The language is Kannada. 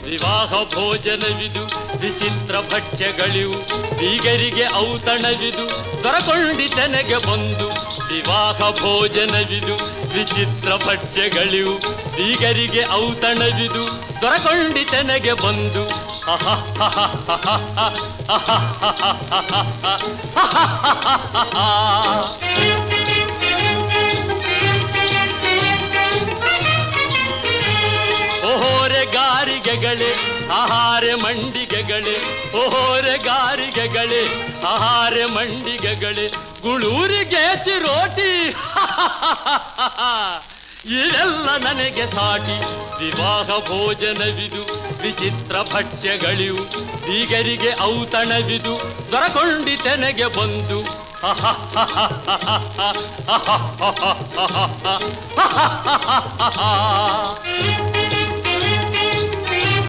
ವಿವಾಹ ಭೋಜನವಿದು ವಿಚಿತ್ರ ಭಕ್ಷ್ಯಗಳಿವು ಬೀಗರಿಗೆ ಔತಣವಿದು ದೊರಕೊಂಡಿತನೆಗೆ ಬಂದು ವಿವಾಹ ಭೋಜನವಿದು ವಿಚಿತ್ರ ಭಕ್ಷ್ಯಗಳಿವು ಬೀಗರಿಗೆ ಔತಣವಿದು ದೊರಕೊಂಡಿತನೆಗೆ ಬಂದು ಓಹೋರೆ ಗಾರಿಗೆಗಳೇ ಆಹಾರ ಮಂಡಿಗೆಗಳೇ ಓಹೋರೆ ಗಾರಿಗೆಗಳೇ ಆಹಾರ ಮಂಡಿಗೆಗಳೇ ಗುಳೂರಿಗೆ ಚಿರೋಟಿ ಇದೆಲ್ಲ ನನಗೆ ಸಾಟಿ ವಿವಾಹ ಭೋಜನವಿದು ವಿಚಿತ್ರ ಭಕ್ಷ್ಯಗಳಿವು ಬೀಗರಿಗೆ ಔತಣವಿದು ದೊರಕೊಂಡಿತೆನೆಗೆ ಬಂದು